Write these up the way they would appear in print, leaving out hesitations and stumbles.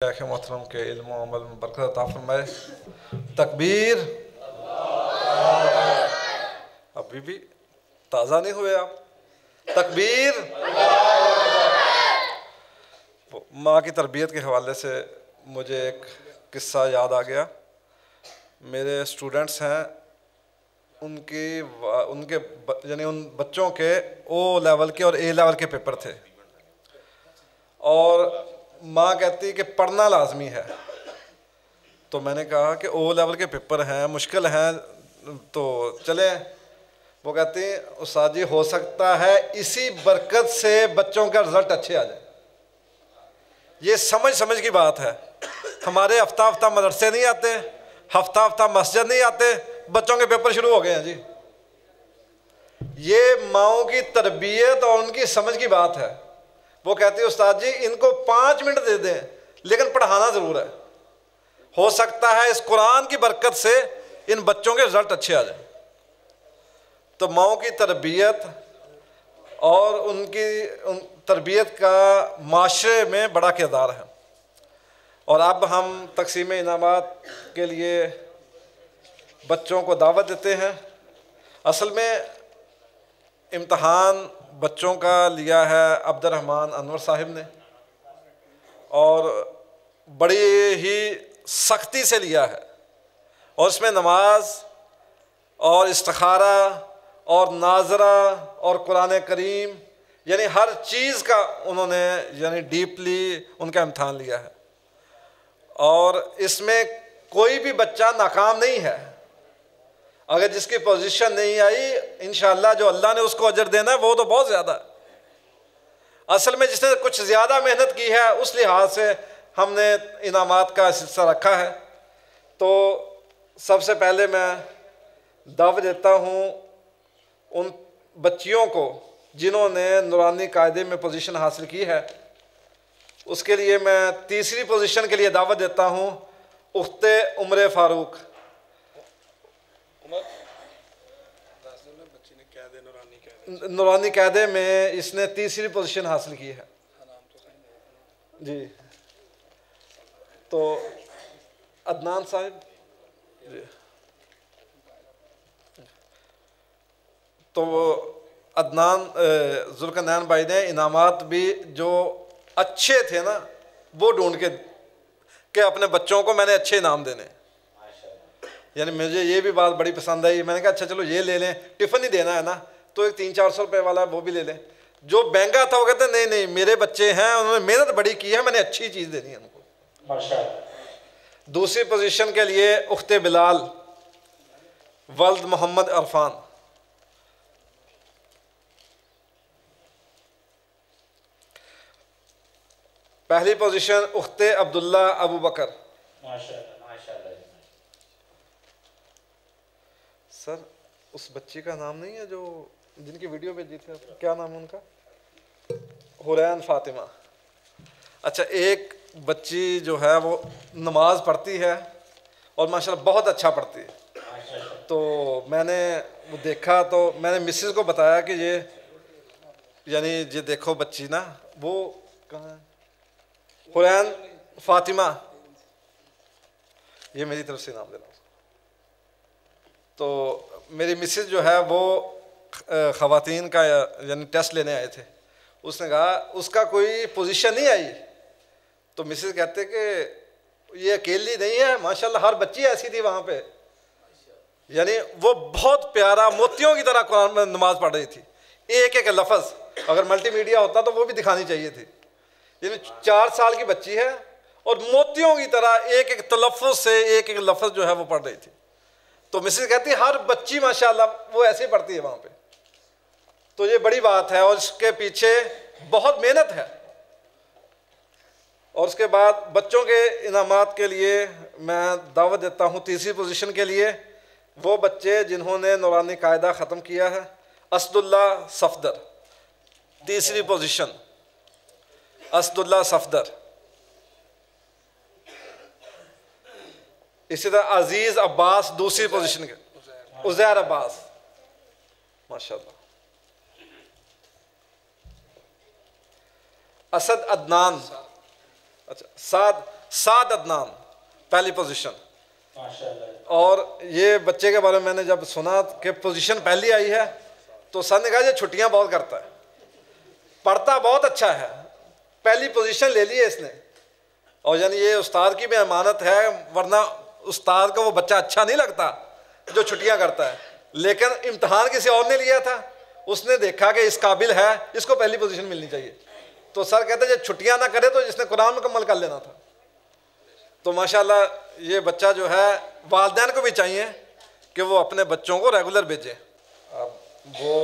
शेख मोहतरम के इल्म और अमल में बरकत अता फरमाए। तकबीर। अभी भी ताज़ा नहीं हुए आप? तकबीर। माँ की तरबियत के हवाले से मुझे एक किस्सा याद आ गया। मेरे स्टूडेंट्स हैं, उनके यानी उन बच्चों के ओ लेवल के और ए लेवल के पेपर थे, और माँ कहती कि पढ़ना लाजमी है। तो मैंने कहा कि ओ लेवल के पेपर हैं, मुश्किल हैं, तो चले। वो कहती उस्ताद जी हो सकता है इसी बरकत से बच्चों का रिजल्ट अच्छे आ जाए। ये समझ की बात है। हमारे हफ्ता हफ्ता मदरसे नहीं आते, हफ्ता हफ्ता मस्जिद नहीं आते, बच्चों के पेपर शुरू हो गए हैं जी। ये माओं की तरबियत और उनकी समझ की बात है। वो कहती है उस्ताद जी इनको 5 मिनट दे दें लेकिन पढ़ाना ज़रूर है। हो सकता है इस कुरान की बरकत से इन बच्चों के रिजल्ट अच्छे आ जाए। तो माओं की तरबियत और उनकी तरबियत का माशरे में बड़ा किरदार है। और अब हम तकसीम इनामात के लिए बच्चों को दावत देते हैं। असल में इम्तहान बच्चों का लिया है अब्दुर्रहमान अनवर साहिब ने, और बड़ी ही सख्ती से लिया है, और इसमें नमाज और इस्तिखारा और नाजरा और कुरान करीम यानी हर चीज़ का उन्होंने यानी डीपली उनका इम्तहान लिया है। और इसमें कोई भी बच्चा नाकाम नहीं है। अगर जिसकी पोजीशन नहीं आई, इंशाअल्लाह जो अल्लाह ने उसको अजर देना है वो तो बहुत ज़्यादा है। असल में जिसने कुछ ज़्यादा मेहनत की है उस लिहाज से हमने इनामात का सिलसिला रखा है। तो सबसे पहले मैं दावत देता हूँ उन बच्चियों को जिन्होंने नूरानी कायदे में पोजीशन हासिल की है। उसके लिए मैं तीसरी पोजीशन के लिए दावत देता हूँ उख्ते उम्र फ़ारूक। नूरानी कायदे में इसने तीसरी पोजीशन हासिल की है जी। तो अदनान साहब जी, तो अदनान जुल्करनैन भाई ने इनामात भी जो अच्छे थे ना वो ढूंढ के अपने बच्चों को मैंने अच्छे इनाम देने। यानी मुझे ये भी बात बड़ी पसंद आई। मैंने कहा अच्छा चलो ये ले लें, टिफ़िन ही देना है ना, तो एक 300-400 रुपये वाला वो भी ले लें। जो महंगा था वो कहते नहीं नहीं मेरे बच्चे हैं, उन्होंने मेहनत बड़ी की है, मैंने अच्छी चीज़ देनी है उनको। दूसरी पोजीशन के लिए उख्ते बिलाल वल्द मोहम्मद अरफान। पहली पोजीशन उख्ते अब्दुल्ला अबू बकर। सर उस बच्ची का नाम नहीं है जो जिनकी वीडियो भेजी थी, क्या नाम है उनका? हुरैन फातिमा। अच्छा, एक बच्ची जो है वो नमाज पढ़ती है और माशाल्लाह बहुत अच्छा पढ़ती है। तो मैंने वो देखा तो मैंने मिसेस को बताया कि ये यानी ये देखो बच्ची ना, वो कहाँ है? हुरैन फातिमा, ये मेरी तरफ से नाम देना। तो मेरी मिसेस जो है वो ख़वातीन का यानी टेस्ट लेने आए थे। उसने कहा उसका कोई पोजीशन नहीं आई। तो मिसेस कहते कि ये अकेली नहीं है, माशाल्लाह हर बच्ची ऐसी थी वहाँ पे। यानी वो बहुत प्यारा मोतियों की तरह कुरान में नमाज पढ़ रही थी। एक एक लफ्ज़ अगर मल्टीमीडिया होता तो वो भी दिखानी चाहिए थी। यानी 4 साल की बच्ची है और मोतियों की तरह एक एक तलफ़्फ़ुज़ से एक एक लफ्ज़ जो है वो पढ़ रही थी। तो मिसेस कहती हर बच्ची माशाल्लाह वो ऐसे ही पढ़ती है वहाँ पे। तो ये बड़ी बात है और इसके पीछे बहुत मेहनत है। और उसके बाद बच्चों के इनामात के लिए मैं दावत देता हूँ तीसरी पोजीशन के लिए वो बच्चे जिन्होंने नूरानी कायदा ख़त्म किया है। असदुल्ला सफदर तीसरी पोजीशन, असदुल्ला सफदर। इसी तरह अजीज़ अब्बास दूसरी पोजीशन के, उज़ैर अब्बास माशाल्लाह। असद अदनान, अच्छा साद साद अदनान पहली पोजीशन। माशाल्लाह। और ये बच्चे के बारे में मैंने जब सुना कि पोजीशन पहली आई है तो सर ने कहा ये छुट्टियां बहुत करता है, पढ़ता बहुत अच्छा है, पहली पोजीशन ले ली है इसने। और यानी ये उस्ताद की भी अमानत है, वरना उस्ताद को वो बच्चा अच्छा नहीं लगता जो छुट्टियां करता है। लेकिन इम्तहान किसी और ने लिया था, उसने देखा कि इस काबिल है, इसको पहली पोजीशन मिलनी चाहिए। तो सर कहते हैं छुट्टियां ना करे तो जिसने कुरान मुकम्मल कर लेना था। तो माशाल्लाह ये बच्चा जो है, वालिदैन को भी चाहिए कि वो अपने बच्चों को रेगुलर भेजें। अब वो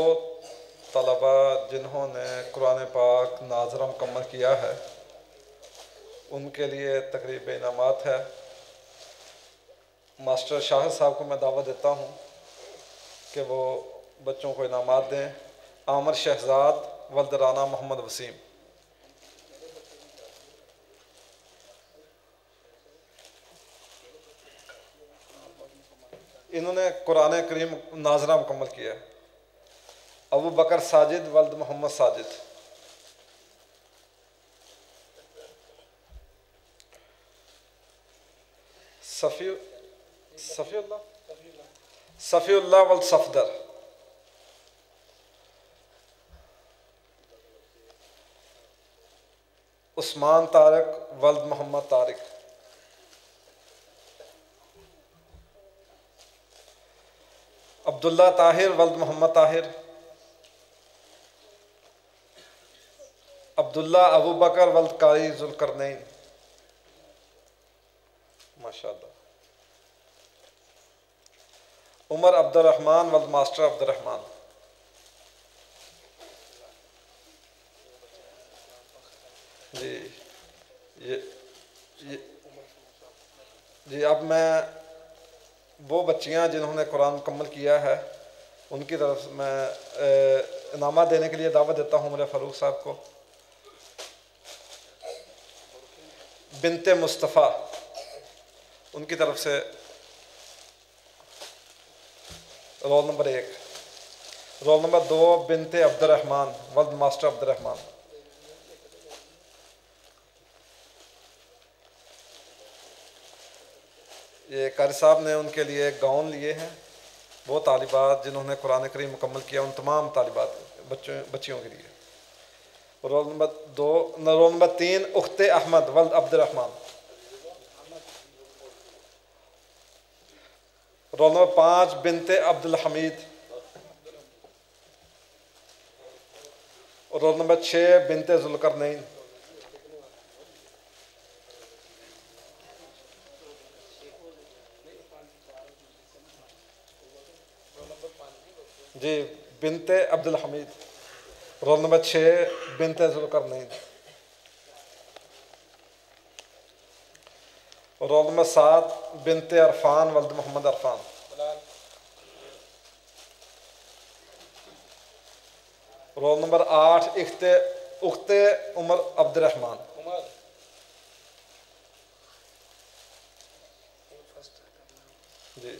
तलबा जिन्होंने कुरान पाक नाज़रा मुकम्मल किया है उनके लिए तकरीब इनामात है। मास्टर शाहिद साहब को मैं दावत देता हूँ कि वो बच्चों को इनामात दें। आमिर शहजाद वल्द राना मोहम्मद वसीम। इन्होंने कुरान करीम नाज़रा मुकम्मल किया है। अबू बकर साजिद वल्द मोहम्मद साजिद। सफ़ीउल्लाह वल्द सफदर। उस्मान तारिक वल्द मोहम्मद तारिक। अब्दुल्ला ताहिर वल्द मोहम्मद ताहिर। अब्दुल्ला अबू बकर वल्द कारी जुल्करनैन। माशाअल्लाह। उमर अब्दुर्रहमान वल्द मास्टर अब्दुर्रहमान। जी अब मैं वो बच्चियां जिन्होंने कुरान मुकम्मल किया है उनकी तरफ से मैं इनामा देने के लिए दावत देता हूँ मेरे फ़ारूक साहब को। बिनते मुस्तफ़ा, उनकी तरफ से रोल नंबर 1। रोल नंबर 2 बिनते अब्दुर्रहमान वल्द मास्टर अब्दुर्रहमान। ये कारी साहब ने उनके लिए गाउन लिए हैं। वो तालिबात जिन्होंने कुरान करीम मुकम्मल किया उन तमाम तालिबात बच्चियों के लिए। रोल नंबर 3 उख्ते अहमद वल्द अब्दुर्रहमान। रोल नंबर 5 बिनते अब्दुल हमीद। और रोल नंबर 6 बिनते जुल्करनैन। जी बिनते अब्दुल हमीद। रोल नंबर 6 बिनते जुल्करनैन। रोल नंबर 7 बिनते अरफान वल्द मोहम्मद अरफान। रोल नंबर 8 उख्ते उमर अब्दुर्रहमान। जी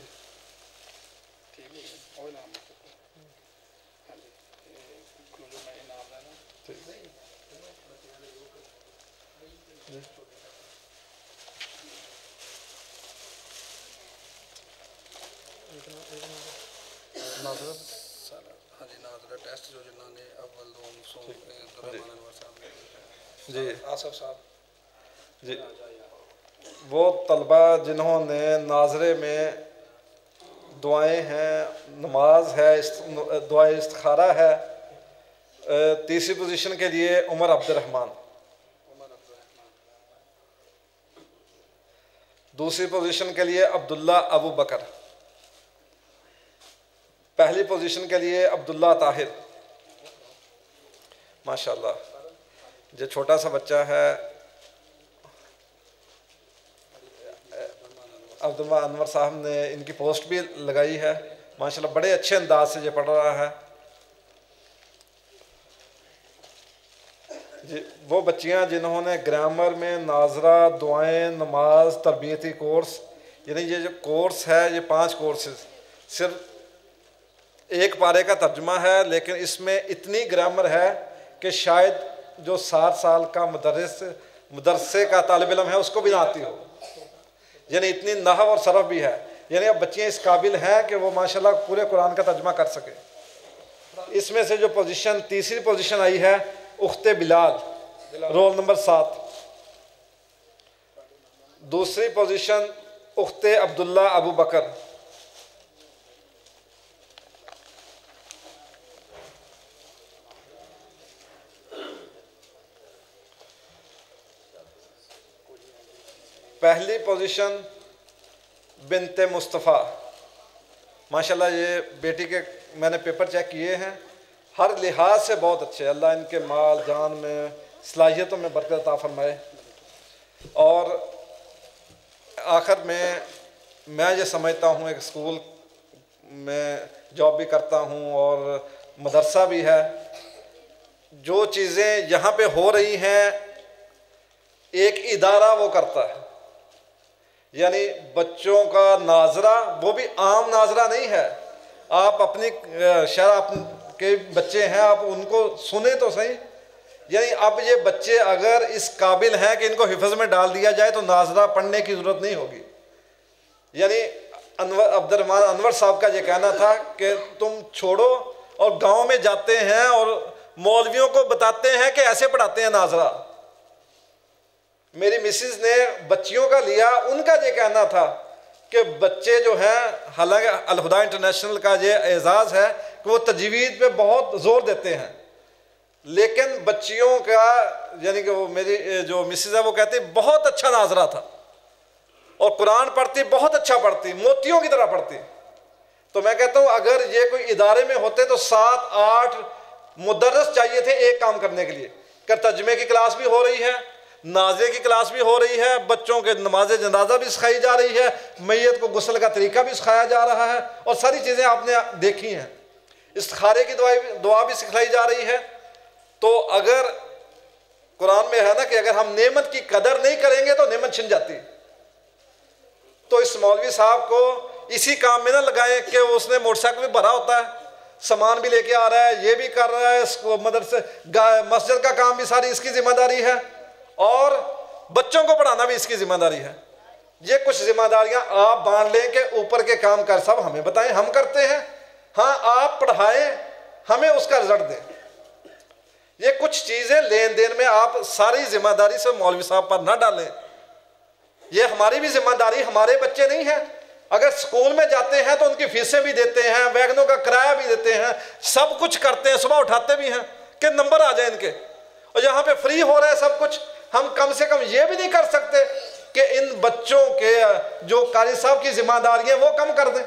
नाज़रा टेस्ट जो जिन्होंने अव्वल जी आसफ साहब जी वो तलबा जिन्होंने नाज़रे में दुआएं हैं, नमाज है, दुआ इस्तिखारा है। तीसरी पोजीशन के लिए उमर अब्दुर्रहमान। दूसरी पोजीशन के लिए अब्दुल्ला अबू बकर। पहली पोजीशन के लिए अब्दुल्ला ताहिर। माशाल्लाह जो छोटा सा बच्चा है अब्दुल्ला अनवर साहब ने इनकी पोस्ट भी लगाई है। माशाल्लाह बड़े अच्छे अंदाज से ये पढ़ रहा है। जी वो बच्चियां जिन्होंने ग्रामर में नाज़रा, दुआएं, नमाज, तरबियती कोर्स, यानी ये जो कोर्स है ये 5 कोर्सेज, सिर्फ एक पारे का तर्जुमा है लेकिन इसमें इतनी ग्रामर है कि शायद जो 60 साल का मदरसे का तालिब इल्म है उसको भी ना आती हो, यानी इतनी नहव और सरफ भी है, यानी अब बच्चियाँ इस काबिल हैं कि वो माशाल्लाह पूरे कुरान का तर्जुमा कर सके। इसमें से जो पोजीशन तीसरी पोजीशन आई है उख्ते बिलाल, रोल नंबर 7। दूसरी पोजीशन उख्ते अब्दुल्ला अबू बकर। पहली पोजीशन बिनते मुस्तफ़ा। माशाल्लाह ये बेटी के मैंने पेपर चेक किए हैं, हर लिहाज से बहुत अच्छे, अल्लाह इनके माल जान में सलाहियतों में बरकत अता फरमाए। और आखिर में मैं ये समझता हूँ, एक स्कूल में जॉब भी करता हूँ और मदरसा भी है, जो चीज़ें यहाँ पे हो रही हैं एक इदारा वो करता है, यानी बच्चों का नाजरा वो भी आम नाजरा नहीं है। आप अपनी शहर के बच्चे हैं, आप उनको सुने तो सही, यानी अब ये बच्चे अगर इस काबिल हैं कि इनको हिफ्ज़ में डाल दिया जाए तो नाजरा पढ़ने की ज़रूरत नहीं होगी। यानी अब्दुर्रहमान अनवर साहब का ये कहना था कि तुम छोड़ो, और गांव में जाते हैं और मौलवियों को बताते हैं कि ऐसे पढ़ाते हैं नाजरा। मेरी मिसिस ने बच्चियों का लिया, उनका ये कहना था कि बच्चे जो हैं, हालांकि अल हुदा इंटरनेशनल का ये एजाज़ है कि वो तजवीज़ पे बहुत ज़ोर देते हैं, लेकिन बच्चियों का यानी कि वो मेरी जो मिसिस है वो कहती बहुत अच्छा नाजरा था और कुरान पढ़ती बहुत अच्छा पढ़ती, मोतियों की तरह पढ़ती। तो मैं कहता हूँ अगर ये कोई इदारे में होते तो 7-8 मुदर्रिस चाहिए थे एक काम करने के लिए, कि तर्जुमे की क्लास भी हो रही है, नाज़े की क्लास भी हो रही है, बच्चों के नमाज जनाजा भी सिखाई जा रही है, मैयत को गुस्ल का तरीका भी सिखाया जा रहा है, और सारी चीज़ें आपने देखी हैं, इस्तिखारे की दुआ भी सिखाई जा रही है। तो अगर कुरान में है ना कि अगर हम नेमत की कदर नहीं करेंगे तो नेमत छिन जाती, तो इस मौलवी साहब को इसी काम में ना लगाएं कि उसने मोटरसाइकिल भी भरा होता है, सामान भी लेके आ रहा है, ये भी कर रहा है, इसको मदरसे मस्जिद का काम भी सारी इसकी जिम्मेदारी है और बच्चों को पढ़ाना भी इसकी जिम्मेदारी है। ये कुछ जिम्मेदारियां आप बांट लें कि ऊपर के काम कर सब हमें बताएं, हम करते हैं, हाँ आप पढ़ाएं, हमें उसका रिजल्ट दें। ये कुछ चीज़ें लेन देन में आप सारी जिम्मेदारी से मौलवी साहब पर ना डालें, ये हमारी भी जिम्मेदारी, हमारे बच्चे नहीं हैं। अगर स्कूल में जाते हैं तो उनकी फीसें भी देते हैं, वैगनों का किराया भी देते हैं, सब कुछ करते हैं, सुबह उठाते भी हैं कि नंबर आ जाए इनके, और यहाँ पे फ्री हो रहा है सब कुछ। हम कम से कम ये भी नहीं कर सकते कि इन बच्चों के जो कारी साहब की जिम्मेदारी है वो कम कर दें।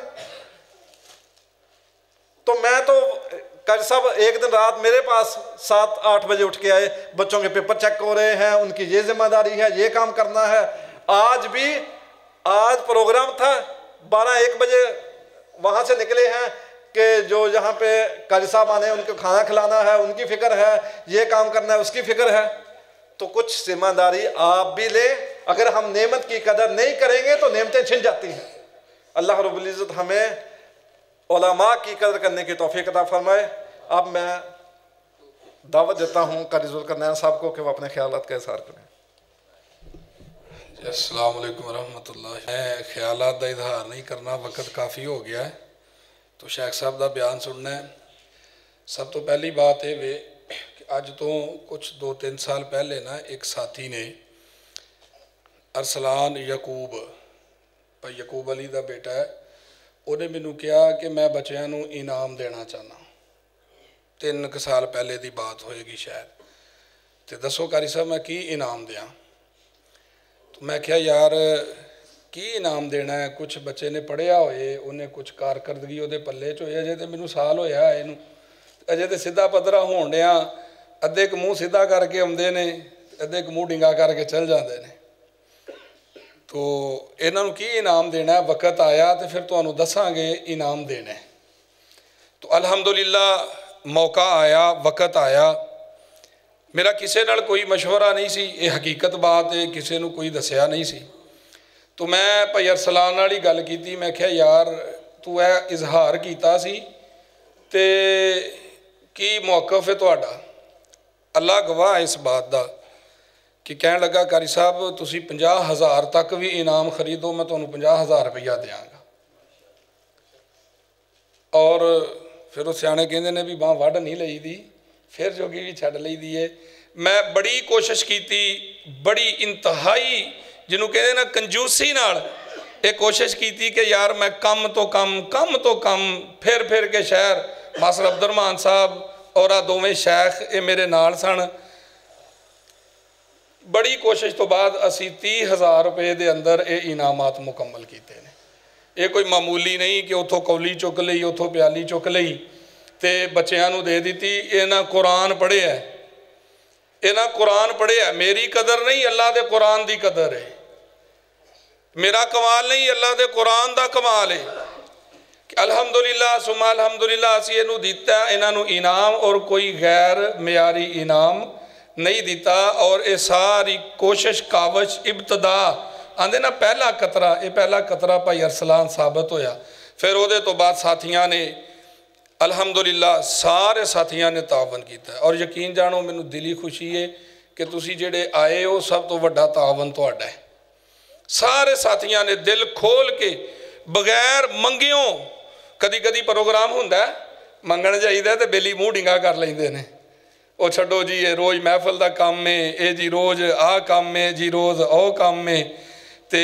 तो मैं तो कारी साहब एक दिन रात मेरे पास 7-8 बजे उठ के आए, बच्चों के पेपर चेक हो रहे हैं, उनकी ये जिम्मेदारी है, ये काम करना है। आज प्रोग्राम था 12-1 बजे वहाँ से निकले हैं कि जो यहाँ पे कारी साहब आने उनको खाना खिलाना है, उनकी फिक्र है, ये काम करना है, उसकी फिक्र है। तो कुछ जिम्मेदारी आप भी लें, अगर हम नेमत की कदर नहीं करेंगे तो नेमतें छिन जाती हैं। अल्लाह रब्बुल इज़्ज़त हमें उलमा की कदर करने की तौफीक अता फरमाए। अब मैं दावत देता हूँ कारी ज़ुल्करनैन साहब को कि वो अपने ख्यालात का इज़हार करें। अस्सलाम वालेकुम रहमतुल्लाह। मैं ख्यालात का इजहार नहीं करना, वक्त काफ़ी हो गया है, तो शेख साहब का बयान सुनना है। सब तो पहली बात है वे कि अज तो कुछ 2-3 साल पहले ना एक साथी ने अरसलान यकूब भाई यकूब अली का बेटा है, उन्हें मैनू कहा कि मैं बच्चों को इनाम देना चाहना। 3 साल पहले की बात होएगी शायद। तो दसो कारी साहब मैं की इनाम दें? तो मैं क्या यार की इनाम देना है, कुछ बच्चे ने पढ़िया होए, उन्हें कुछ कारकरदगी वो पल्ले च होए, अजे तो मैनू साल होया इनू, अजे तो सीधा पद्धरा होण डिया, अद्धे क मूँह सीधा करके आउंदे ने, अद्धे क मूँह डिंगा करके चल जाते हैं। तो इन्हों की इनाम देना है, वक्त आया तो फिर तुहानू दसांगे इनाम देना है। तो अल्हम्दुलिल्लाह मौका आया, वक्त आया। मेरा किसी नाल कोई मशवरा नहीं सी, ये हकीकत बात है, किसी को कोई दसिया नहीं सी। तो मैं भाई अरसलान नाल ही गल की, मैं क्या यार तू है इजहार किया सी ते की मौकफ है तुहाडा? अल्लाह गवाह इस बात का कि कहन लगा कारी साहब तुसी 50,000 तक भी इनाम खरीदो मैं तुहानू 50,000 रुपया देंगा। और फिर वो सियाने कहते ने भी बांह वढ़ नहीं लई दी, फिर जोगी भी छड़ लई दी है। मैं बड़ी कोशिश की, बड़ी इंतहाई जिन्हों कहते ना कंजूसी नाल ये कोशिश की कि यार मैं कम तो कम फिर के शहर मास्टर अब्दुलरहमान साहब और आ दोवें शेख ये मेरे नाल सन। बड़ी कोशिश तो बाद असी 30,000 रुपये के अंदर ये इनामात मुकम्मल किए हैं। ये कोई मामूली नहीं कि उतों कौली चुक ली उतों प्याली चुक ली तो बच्चों को दे दी। इन्हें कुरान पढ़िया, इन्हें कुरान पढ़िया। मेरी कदर नहीं, अल्लाह के कुरान की कदर है। मेरा कमाल नहीं, अल्लाह के कुरान का कमाल है। अलहमदुलिल्लाह सुमा अलहमदुलिल्लाह असी इनू दिता, इन्हों इनाम और कोई गैर मियारी इनाम नहीं दिता। और ये सारी कोशिश कावश इब्तदा आंदे ना पहला कतरा, ये पहला कतरा भाई अरसलान साबित होया। फिर वो तो बाद साथियों ने अलहमदुलिल्लाह सारे साथियों ने तावन किया। और यकीन जानो मैनू दिली खुशी है कि तुसी जेडे आए हो सब तो वड्डा तावन तुहाडा है। सारे साथियों ने दिल खोल के बगैर मंगियों, कदी कदी प्रोग्राम हुंदा मंगण जाइदा तो बेली मूँह डिंगा कर लेंदे ने, वो छड्डो जी ये रोज़ महफल का काम है, ये जी रोज़ आ काम है जी रोज़ ओ काम है, तो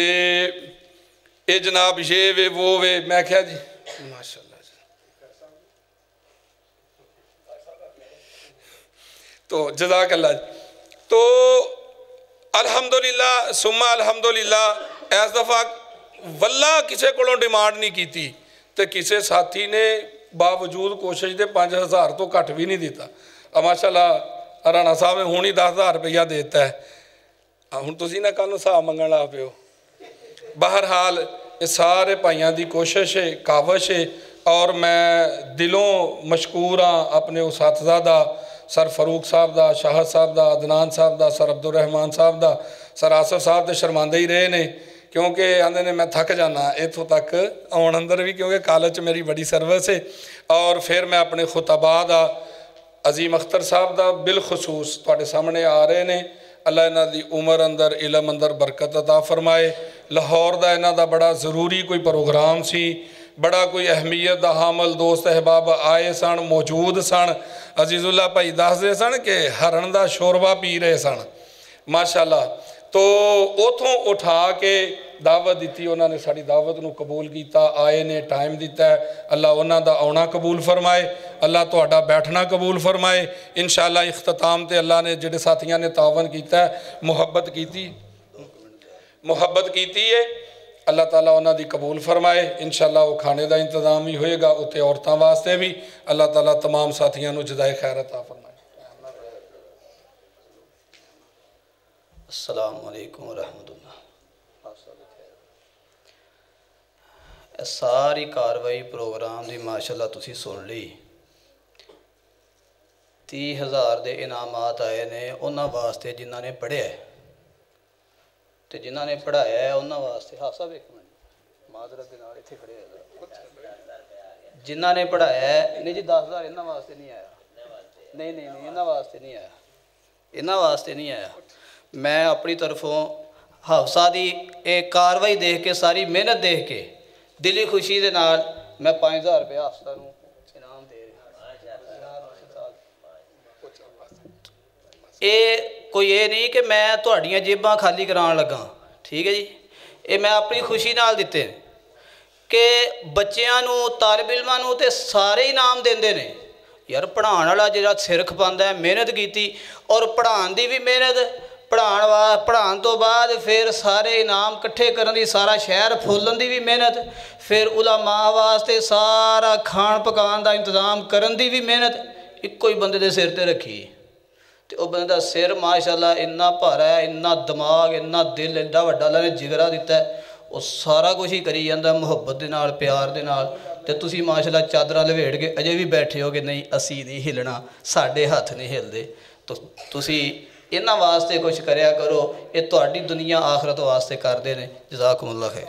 ये जनाब ये वे वो वे। मैं क्या जी माशाअल्लाह जी। तो जज़ाकल्लाह। तो अल्हम्दुलिल्लाह सुम्मा अल्हम्दुलिल्लाह इस दफ़ा वल्ला किसी को डिमांड नहीं की तो किसी साथी ने बावजूद कोशिश के 5,000 तो घट भी नहीं दिता। माशाअल्लाह राणा साहब ने हुण ही 10,000 रुपया देता है। हुण तुसीं ना कल हिसाब मंगण ला पिओ। बहरहाल ये सारे भाइयों की कोशिश है, कावश है। और मैं दिलों मशकूर हाँ अपने उस साथज़ादा सर फरूक साहब का, शाहद साहब का, अदनान साहब का, सर अब्दुलरहमान साहब का। सर आसफ साहब तो शर्मांदे ही रहे ने क्योंकि आंदे ने मैं थक जाना इतों तक आउण अंदर भी, क्योंकि कॉलेज मेरी बड़ी सर्विस है। और फिर मैं अपने खुतबा का अजीम अख्तर साहब का बिलखसूस तुहाडे सामने आ रहे ने। अल्लाह इन्हां दी उमर अंदर इलम अंदर बरकत अता फरमाए। लाहौर का इन्हां दा बड़ा ज़रूरी कोई प्रोग्राम सी, बड़ा कोई अहमियत का हामल दोस्त अहबाब आए सन, मौजूद सन। अजीजुल्ला भाई दसदे सन कि हरण का शोरबा पी रहे सन माशाअल्लाह। तो उतों उठा के दावत दी, उन्होंने साड़ी दावत को कबूल किया, आए ने टाइम दिता है। अल्लाह उन्हों का आना कबूल फरमाए, अल्लाह तुहाडा बैठना कबूल फरमाए। इंशाअल्लाह इख्तिताम ते अल्लाह ने जिहड़े साथियों ने तावन किया, मुहब्बत की है, अल्लाह ताला उन्हों की कबूल फरमाए। इंशाअल्लाह वो खाने का इंतजाम भी होएगा उत्ते औरतों वास्ते भी। अल्लाह ताला तमाम साथियों को जज़ाए खैर अता फरमाए। अस्सलाम वालेकुम रहमतुल्लाह। सारी कार्रवाई प्रोग्राम की माशाअल्लाह तुसी सुन ली। 30,000 के इनामात आए ने उन्होंने वास्ते जिन्हों ने पढ़िया तो जिन्हों ने पढ़ाया है उन्होंने वास्ते। हाँ साहब एक मिनट माजरत के नाल इत्थे खड़े हो। जिन्हों ने पढ़ाया है नहीं जी 10,000 इन्होंने वास्ते नहीं आया, नहीं इन्होंने वास्ते नहीं आया, इन्होंने वास्ते नहीं आया। मैं अपनी तरफों हाफसा की एक कार्रवाई देख के सारी मेहनत देख के दिली खुशी के नाल मैं 5,000 रुपये हाफसा को इनाम दे रहा। ये कोई ये नहीं कि मैं तुहाड़ियां जेबां खाली कराने लगा, ठीक है जी। ये मैं अपनी खुशी नाल दिते कि बच्चों को तालिब इल्मां नूं ते सारे इनाम देंदे ने। यार पढ़ाने वाला जिहड़ा सिर खपांदा है, मेहनत की और पढ़ाने की भी मेहनत, पढ़ाने तो बाद फिर सारे इनाम इकट्ठे करने की, सारा शहर फुल्लन की भी मेहनत, फिर उलमा वास्ते सारा खान पकान का इंतजाम करने की भी मेहनत इक्को ही बंदे के सिर ते रखी। तो वह बंदे का सिर माशाअल्लाह इन्ना भारा है, इन्ना दिमाग, इन्ना दिल, एडा वड्डा अल्लाह ने जिगरा दिता है। वो सारा कुछ ही करी जाता मुहब्बत के नाल, प्यार के नाल। तो तुसी माशाअल्लाह चादर लवेड़ के अजे भी बैठे हो कि नहीं असी नहीं हिलना, साडे हथ नहीं हिलते। तो तुसी इन्हां वास्ते कुछ करया करो, ये तुहाडी दुनिया आखरत वास्ते करते हैं। जज़ाकुमुल्लाह खैर।